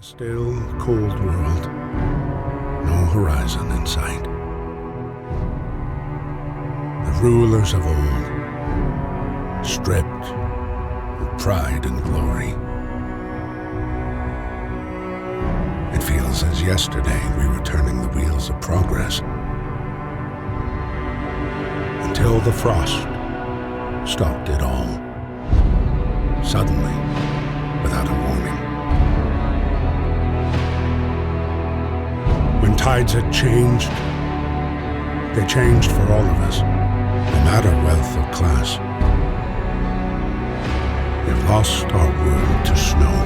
A still, cold world. No horizon in sight. The rulers of old, stripped of pride and glory. It feels as yesterday we were turning the wheels of progress. Until the frost stopped it all. Suddenly, without a warning. When tides had changed, they changed for all of us, no matter wealth or class. It lost our world to snow,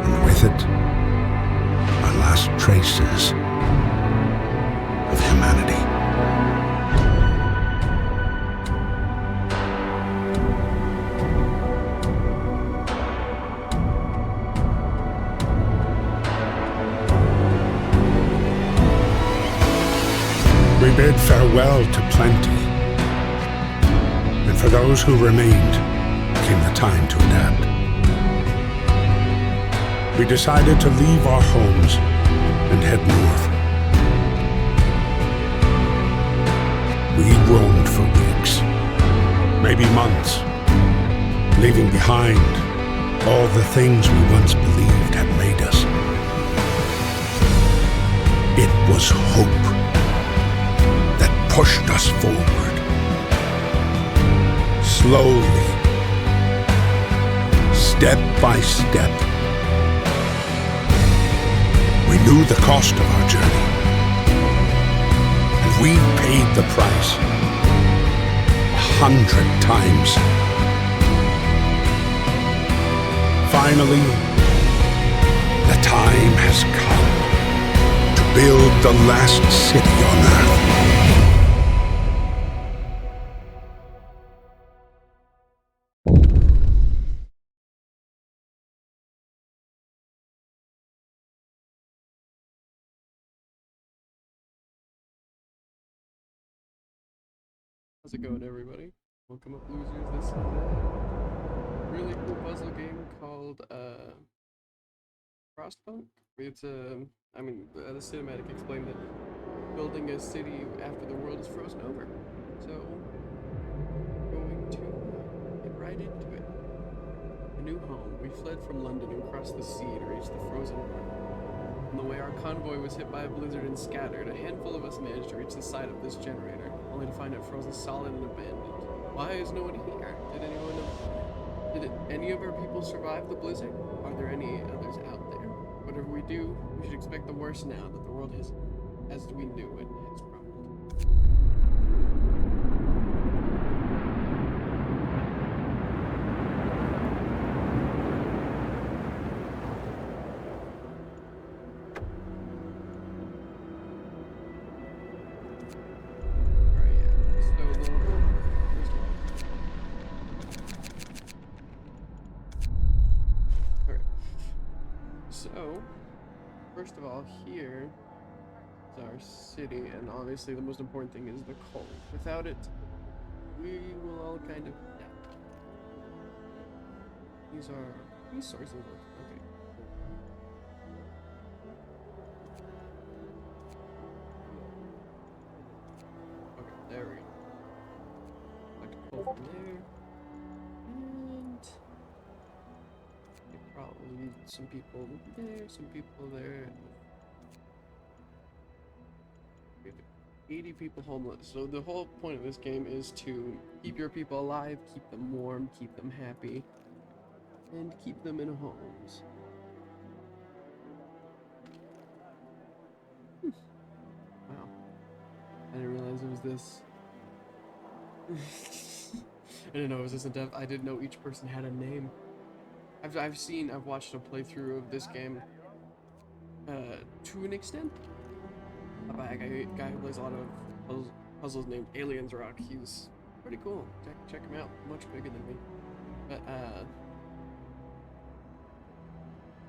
and with it, our last traces of humanity. We bid farewell to plenty, and for those who remained came the time to adapt. We decided to leave our homes and head north. We roamed for weeks, maybe months, leaving behind all the things we once believed had made us. It was hope pushed us forward. Slowly, step by step. We knew the cost of our journey, and we paid the price 100 times. Finally, the time has come to build the last city on Earth. How's it going, everybody? Welcome up, losers. This is a really cool puzzle game called Frostpunk. It's I mean, the cinematic explained that building a city after the world is frozen over. So, going to get right into it. A new home. We fled from London and crossed the sea to reach the frozen north. On the way, our convoy was hit by a blizzard and scattered. A handful of us managed to reach the site of this generator, only to find it frozen solid and abandoned. Why is no one here? Did any of our people survive the blizzard? Are there any others out there? Whatever we do, we should expect the worst now that the world has, as we knew it, has crumbled. So, first of all, here is our city, and obviously the most important thing is the coal. Without it, we will all kind of die. These are resources. Okay. Okay, there we go. Collect coal from there. And probably need some people there, some people there. We have 80 people homeless. So the whole point of this game is to keep your people alive, keep them warm, keep them happy, and keep them in homes. Wow. I didn't realize it was this. I didn't know it was this in depth. I didn't know each person had a name. I've watched a playthrough of this game to an extent. By a guy who plays a lot of puzzles named Aliens Rock. He's pretty cool. Check him out. Much bigger than me. But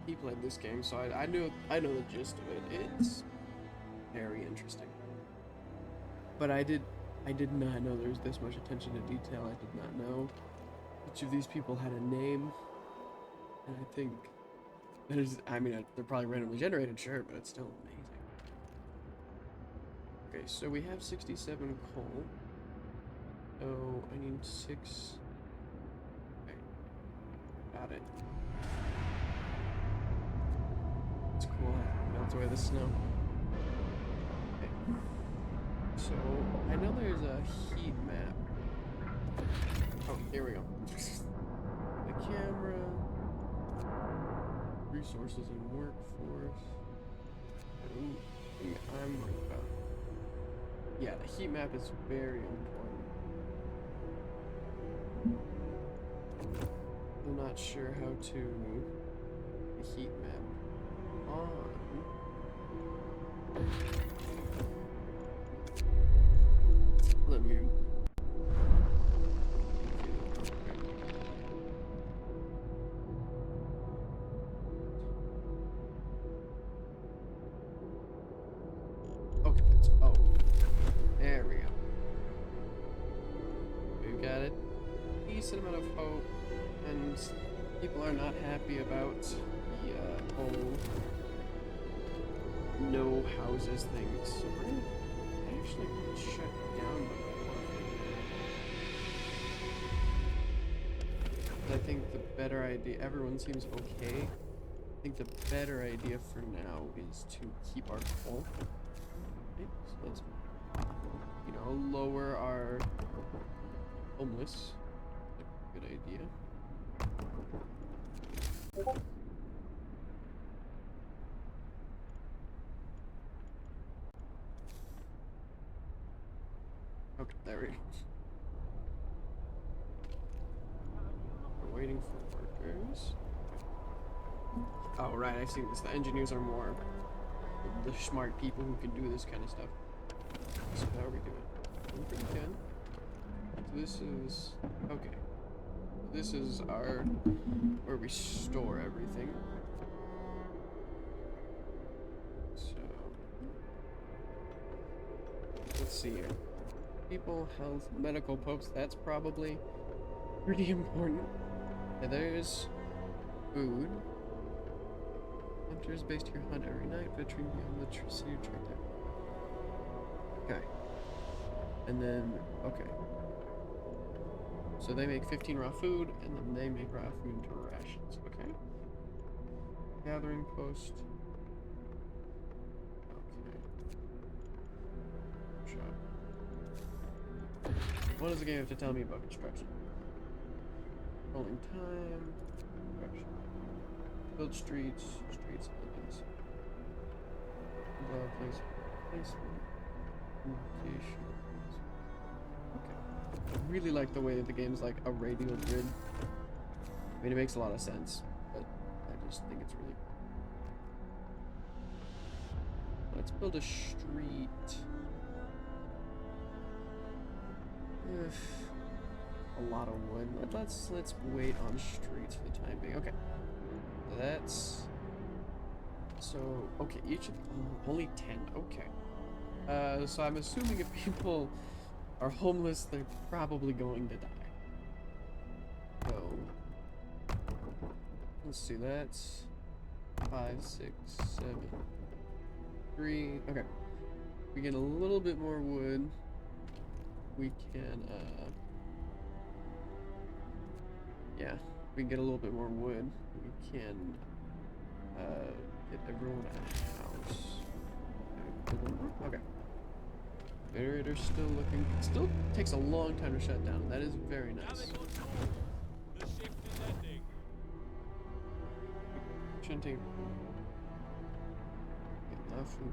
he played this game, so I know the gist of it. It's very interesting. But I did not know there was this much attention to detail. I did not know each of these people had a name, and I think I mean, they're probably randomly generated, sure, but it's still amazing. Okay, so we have 67 coal. So I need 6. Okay, got it. It's cool. Melts away the snow. Okay. So I know there's a heat map. Oh, here we go. The camera, resources and workforce. Ooh, I'm worried about. Yeah, the heat map is very important. I'm not sure how to the heat map on. Let me. Okay, oh, there we go. We've got a decent amount of hope, and people are not happy about the whole no houses thing. So we're gonna actually shut down the I think the better idea, everyone seems okay. I think the better idea for now is to keep our coal. Okay, so let's, lower our homeless. Good idea. Okay, there we go. We're waiting for workers. Oh, right, I've seen this. The engineers are more the smart people who can do this kind of stuff. So how are we doing? Doing pretty good. So this is... okay. This is our... where we store everything. So... let's see here. People, health, medical pokes, that's probably pretty important. And there's food. Hunters based here hunt every night, venturing beyond the city track there. Okay. And then, okay. So they make 15 raw food, and then they make raw food into rations, okay? Gathering post. Okay. Shop. What does the game have to tell me about construction? Rolling time. Construction. Build streets. Streets, buildings. Placement. Communication. Okay. I really like the way that the game's like a radial grid. I mean, it makes a lot of sense, but I just think it's really... let's build a street. Ugh. A lot of wood. Let's wait on streets for the time being. Okay. That's... so, okay, each of only 10. Okay. So I'm assuming if people are homeless, they're probably going to die. So, let's see, that's 5, 6, 7, 3. Okay. We get a little bit more wood. We can, yeah, we can get a little bit more wood. We can, get everyone a house. Okay. Generator's still looking. It still takes a long time to shut down. That is very nice. Shouldn't take enough food.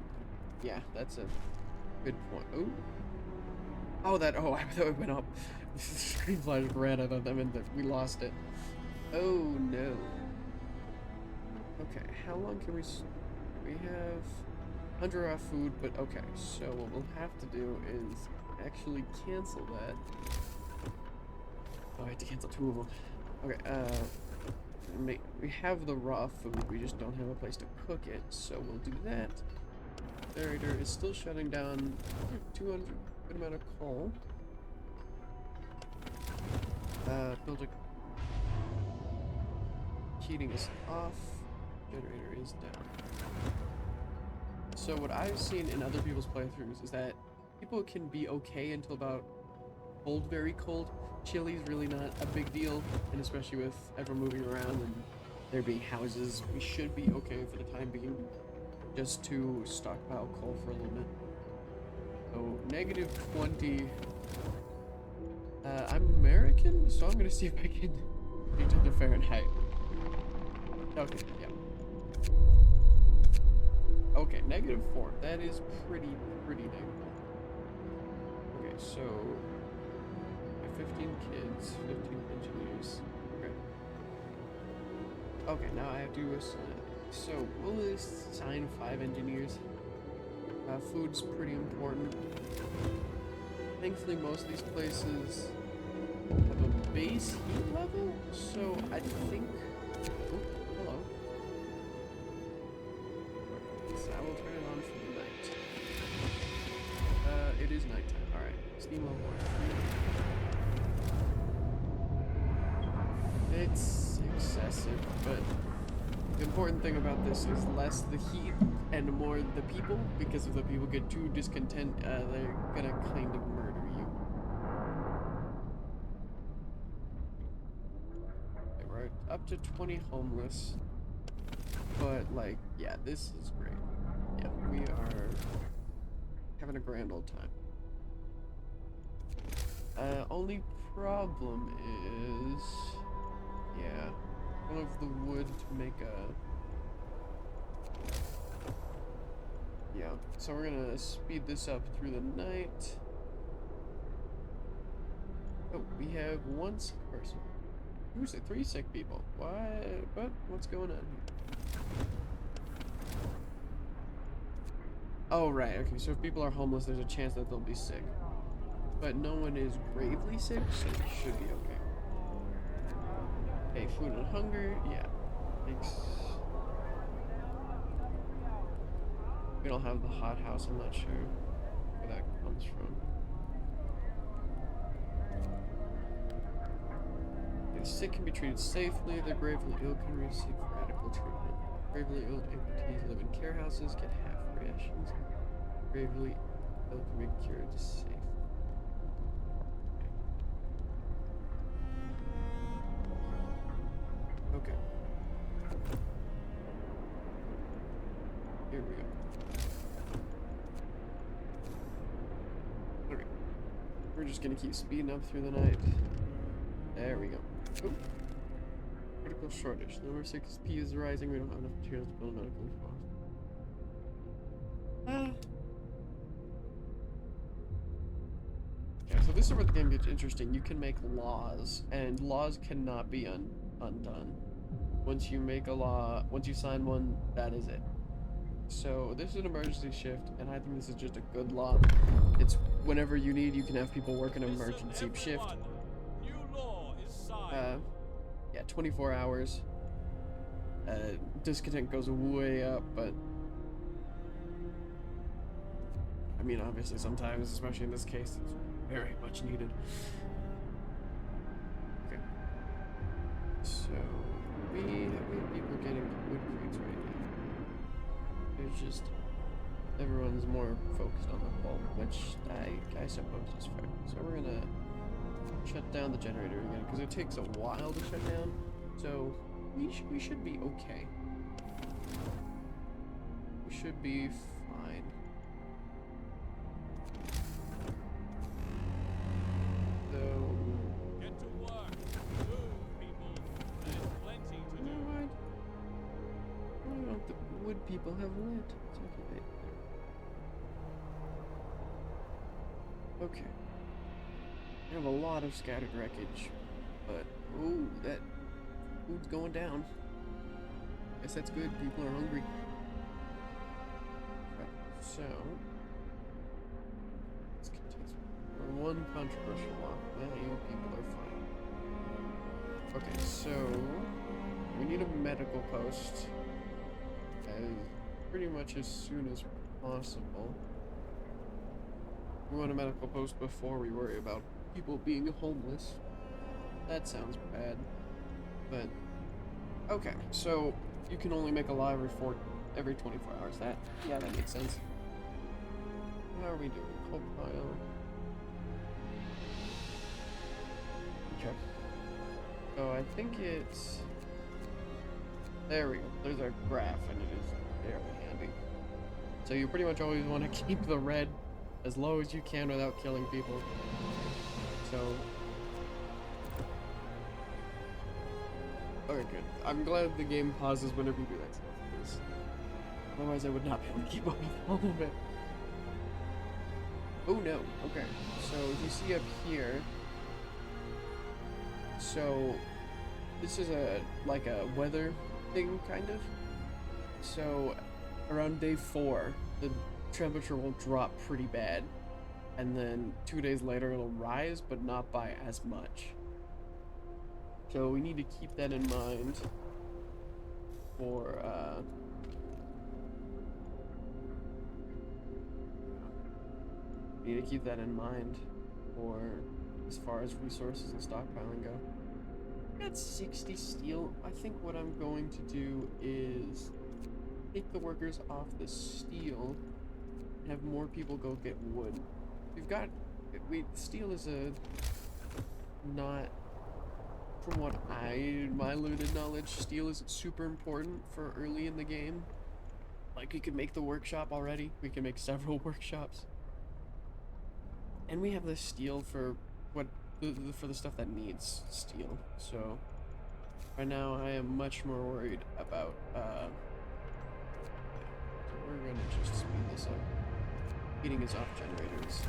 Yeah, that's a good point. Oh. Oh, that. Oh, I thought it went up. The screen flashed red. I thought that meant that we lost it. Oh no. Okay, how long can we? We have 100 raw food, but okay. So what we'll have to do is actually cancel that. Oh, I have to cancel 2 of them. Okay. We have the raw food. We just don't have a place to cook it, so we'll do that. Generator is still shutting down. 200 good amount of coal. Build a heating is off. Generator is down. So what I've seen in other people's playthroughs is that people can be okay until about cold, very cold. Chilly's really not a big deal, and especially with everyone moving around and there being houses, we should be okay for the time being, just to stockpile coal for a little bit. So -20. I'm American, so I'm gonna see if I can change it to Fahrenheit. Okay, yeah. Okay, -4. That is pretty negative. Okay, so 15 kids, 15 engineers. Okay. Okay, now I have to assign. So we'll assign 5 engineers. Food's pretty important. Thankfully, most of these places have a base heat level, so I think. Oh, hello. So I will turn it on for the night. It is nighttime. All right. Steam level 1. It's excessive, but the important thing about this is less the heat and more the people, because if the people get too discontent, they're gonna kind of murder you. Okay, we're up to 20 homeless, but like, yeah, this is great. Yeah, we are having a grand old time. Only problem is, yeah, one of the wood to make a. Yeah, so we're gonna speed this up through the night. Oh, we have 1 sick person. Who's it? 3 sick people. Why? What's going on here? Oh, right. Okay, so if people are homeless, there's a chance that they'll be sick. But no one is gravely sick, so they should be okay. Okay, food and hunger. Yeah. Thanks. We don't have the hot house. I'm not sure where that comes from. The sick can be treated safely. The gravely ill can receive radical treatment. Gravely ill amputees live in care houses, get half rations. Gravely ill can be cured safely. Okay. Here we go. Okay. We're just gonna keep speeding up through the night. There we go. Oop. Critical shortage. Number 6P is rising. We don't have enough materials to build a medical response. Yeah, so this is where the game gets interesting. You can make laws, and laws cannot be undone. Once you make a law, once you sign one, that is it. So this is an emergency shift, and I think this is just a good law. It's whenever you need, you can have people work an emergency shift. Yeah, 24 hours. Discontent goes way up, but I mean, obviously sometimes, especially in this case, it's very much needed. Okay. So we have people getting wood crates right now. There's just everyone's more focused on the bulb, which I suppose is fair. So we're gonna shut down the generator again because it takes a while to shut down. So we should be okay. We should be fine. So get to work. Move, people. There's plenty to do. You know what? Why don't the wood people have lit? It's okay. Okay. We have a lot of scattered wreckage, but ooh, that food's going down. Guess that's good. People are hungry. Right, so let's continue. One controversial law. Well, you people are fine. Okay, so we need a medical post as pretty much as soon as possible. We want a medical post before we worry about people being homeless. That sounds bad, but okay. So you can only make a lot every 24 hours. Yeah, that makes sense. How are we doing? Coal pile. Okay. So I think it's... There we go. There's our graph, and it is very handy. So you pretty much always want to keep the red as low as you can without killing people. So... Okay, good. I'm glad the game pauses whenever you do that stuff, because otherwise I would not be able to keep up with all of it. Oh no, okay. So if you see up here, so this is like a weather thing, kind of. So around day 4, the temperature will drop pretty bad, and then 2 days later it'll rise, but not by as much. So we need to keep that in mind for we need to keep that in mind for as far as resources and stockpiling go. Got 60 steel. I think what I'm going to do is take the workers off the steel and have more people go get wood. Steel is not, from what my limited knowledge, steel isn't super important for early in the game. Like, we could make the workshop already. We can make several workshops. And we have the steel for for the stuff that needs steel. So right now I am much more worried about so we're gonna just speed this up. Heating is off generators.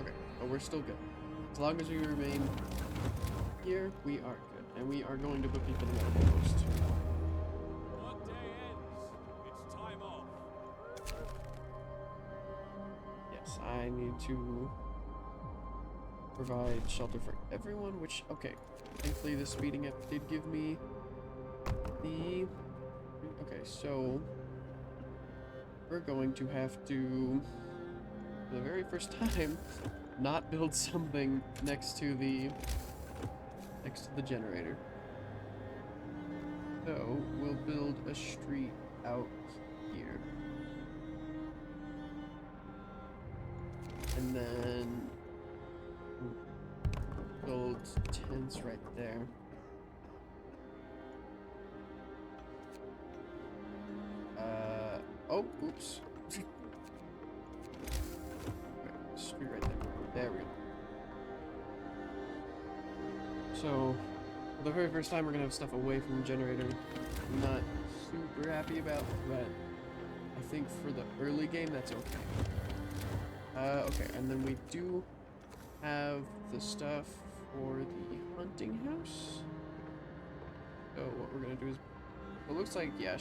Okay, but we're still good. As long as we remain here, we are good. And we are going to put people in the medical post. Workday ends. It's time off. Yes, I need to provide shelter for everyone, which, okay, thankfully the speeding up did give me the... Okay, so we're going to have to, for the very first time, not build something next to the generator. So we'll build a street out here. And then build tents right there. Oh, oops. Okay, street right there. There we go. So, for the very first time, we're gonna have stuff away from the generator. I'm not super happy about, but I think for the early game, that's okay. Okay, and then we do have the stuff for the hunting house. So what we're gonna do is, it looks like, yeah,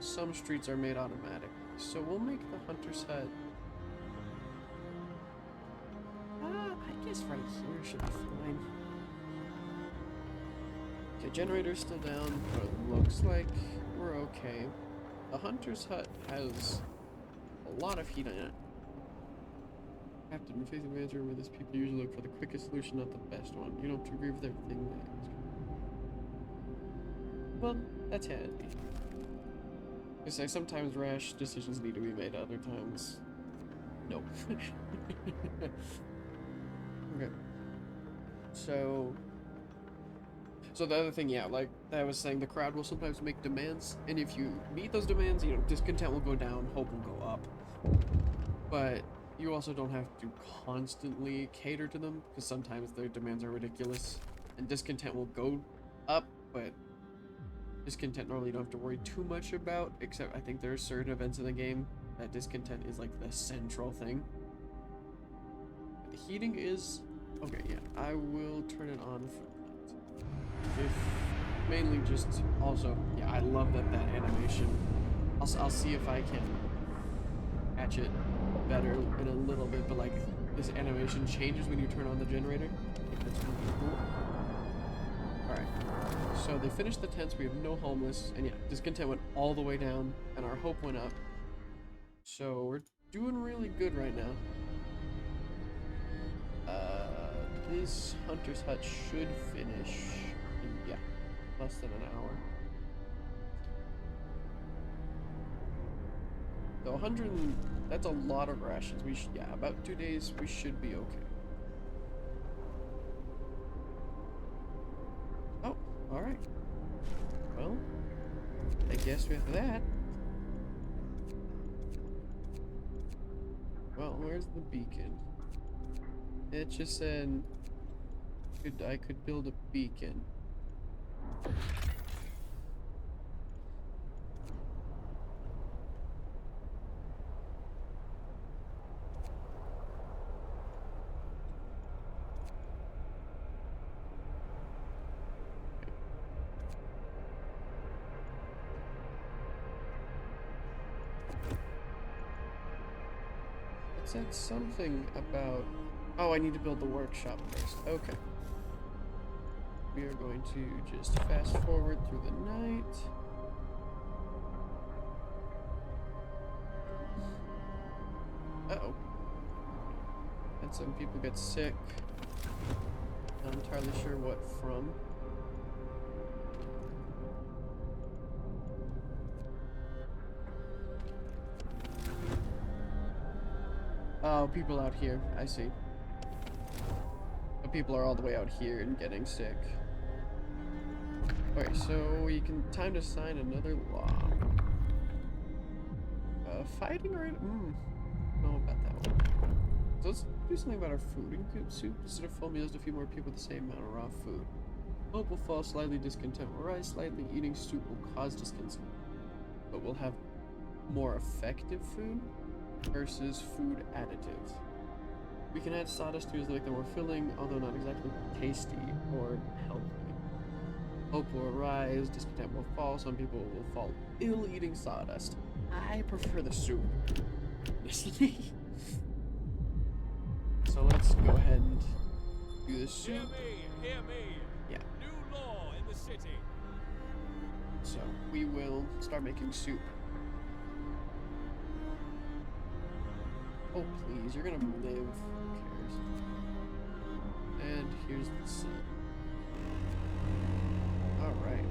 some streets are made automatic. So we'll make the hunter's hut. I guess right here should be fine. Okay, generator's still down, but it looks like we're okay. The hunter's hut has a lot of heat in it. Captain, when facing manager with this, people usually look for the quickest solution, not the best one. You don't have to agree with everything. Well, that's handy. I say sometimes rash decisions need to be made, other times, no. Okay. So the other thing, yeah, like I was saying, the crowd will sometimes make demands, and if you meet those demands, you know, discontent will go down, hope will go up. But you also don't have to constantly cater to them, because sometimes their demands are ridiculous, and discontent will go up, but discontent normally you don't have to worry too much about, except I think there are certain events in the game that discontent is like the central thing. But the heating is... Okay, yeah, I will turn it on for that. If mainly just also, yeah, I love that animation. I'll see if I can catch it better in a little bit, but like this animation changes when you turn on the generator. I think that's really cool. Alright, so they finished the tents, we have no homeless, and yeah, discontent went all the way down, and our hope went up. So we're doing really good right now. This hunter's hut should finish in, yeah, less than an hour. So 100, that's a lot of rations. We should, yeah, about 2 days, we should be okay. Oh, alright. Well, I guess with that. Well, where's the beacon? It just said I could build a beacon. It said something about... Oh, I need to build the workshop first. Okay. We are going to just fast forward through the night. Uh-oh. And some people get sick. Not entirely sure what from. Oh, people out here. I see. But people are all the way out here and getting sick. Okay, so we can time to sign another law. Fighting right? Know about that one. So let's do something about our food. Include soup instead of full meals to feed more people the same amount of raw food. Hope will fall, slightly discontent will rise, slightly eating soup will cause discontent. But we'll have more effective food versus food additives. We can add sawdust to make them more filling, although not exactly tasty or healthy. Hope will rise, discontent will fall, some people will fall ill eating sawdust. I prefer the soup. So let's go ahead and do the soup. Hear me. Yeah. New law in the city. So we will start making soup. Oh please, you're gonna live. Who cares? And here's the sun. Alright.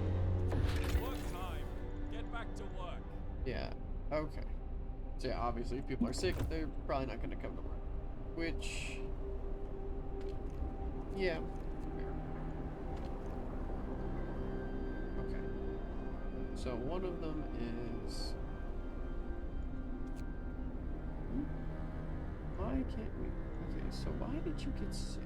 Work time. Get back to work. Yeah, okay. So yeah, obviously if people are sick, they're probably not gonna come to work. Which... yeah. Okay. So one of them is... why can't we... okay, so why did you get sick?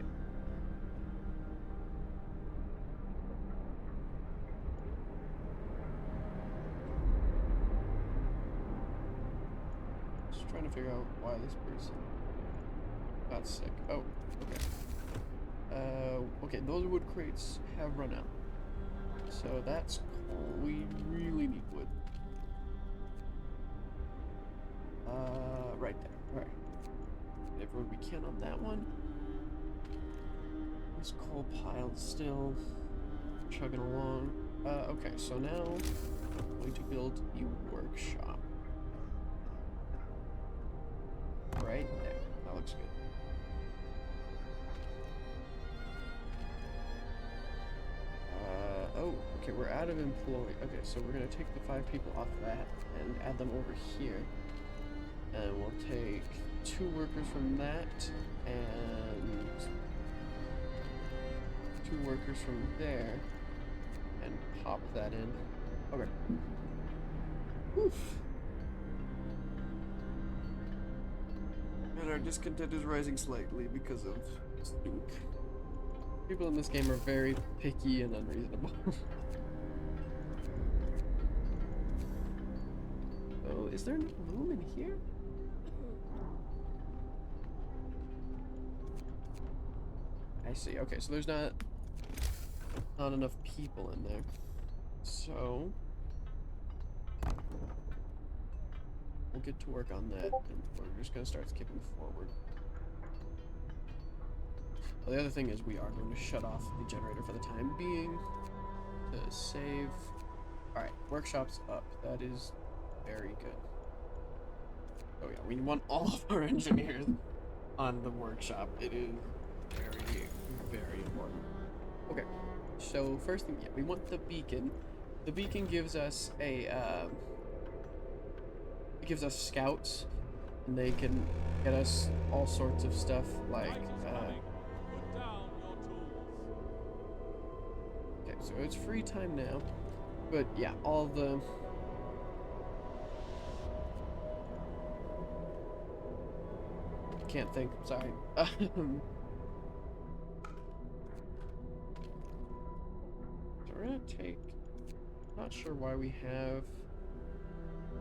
Just trying to figure out why this person got sick. Oh, okay. Okay, those wood crates have run out. So that's cool. We really need wood. Right there. Alright. Get everyone we can on that one. This coal pile still chugging along. Okay, so now I'm going to build a workshop. Right there. That looks good. Oh, okay, we're out of employee. Okay, so we're gonna take the 5 people off that and add them over here. And we'll take 2 workers from that and 2 workers from there and pop that in. Okay. Oof. And our discontent is rising slightly because of soup. People in this game are very picky and unreasonable. Oh, is there enough room in here? I see. Okay, so there's not enough people in there. So we'll get to work on that, and we're just gonna start skipping forward. Well, the other thing is we are going to shut off the generator for the time being to save. Alright, workshop's up. That is very good. Oh yeah, we want all of our engineers on the workshop. It is very, very important. Okay, so first thing, yeah, we want the beacon. The beacon gives us a, it gives us scouts, and they can get us all sorts of stuff like. Night is coming. Put down your tools. Okay, so it's free time now, but yeah, all the. Can't think. Sorry. So we're gonna take. Not sure why we have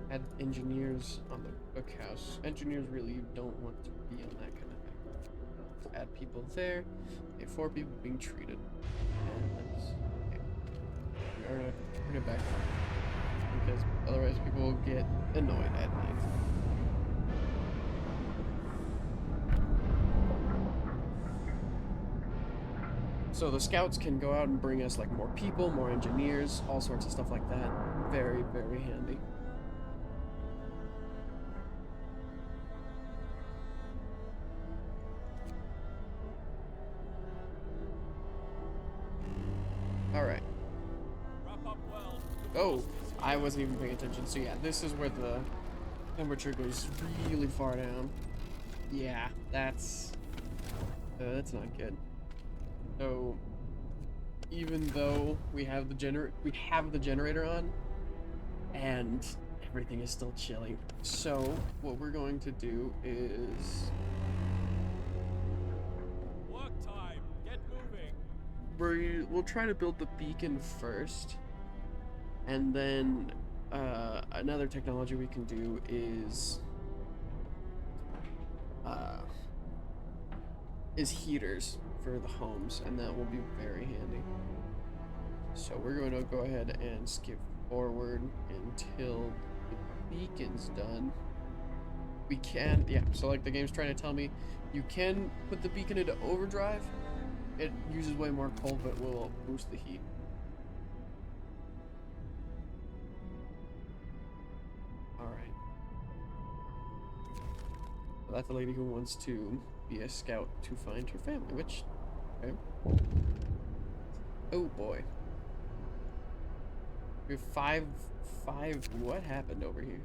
had engineers on the cookhouse. Engineers really don't want to be on that kind of thing. Let's add people there. Okay, 4 people being treated. And let's. Okay. We're gonna turn it back on because otherwise people will get annoyed at night. So the scouts can go out and bring us like more people, more engineers, all sorts of stuff like that. Very, very handy. All right. Wrap up well. Oh, I wasn't even paying attention. So yeah, this is where the temperature goes really far down. Yeah, that's not good. So even though we have the generator on, and everything is still chilly. So what we're going to do is Work time. Get moving. we'll try to build the beacon first, and then another technology we can do is heaters for the homes, and that will be very handy. So we're going to go ahead and skip forward until the beacon's done. We can, yeah, so like the game's trying to tell me, you can put the beacon into overdrive. It uses way more coal, but will boost the heat. Alright. So that's a lady who wants to be a scout to find her family, which, okay. Oh boy. We have five, what happened over here?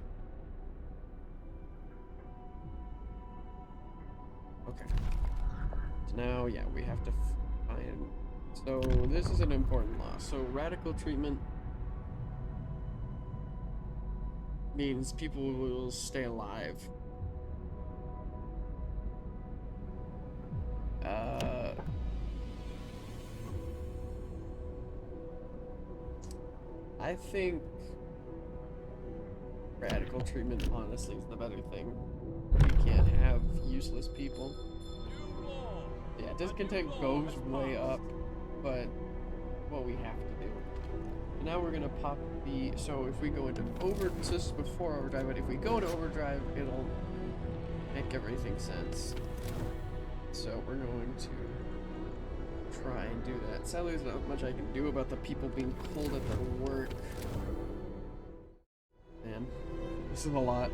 Okay. So now, yeah, we have to find, so this is an important law. So radical treatment means people will stay alive. I think radical treatment honestly is the better thing. We can't have useless people. New law. Yeah, discontent goes way up, but what we have to do. And now we're gonna pop the, so if we go into overdrive, so this is before overdrive, but if we go to overdrive, it'll make everything sense. So we're going to try and do that. Sadly, there's not much I can do about the people being pulled at their work. Man, this is a lot.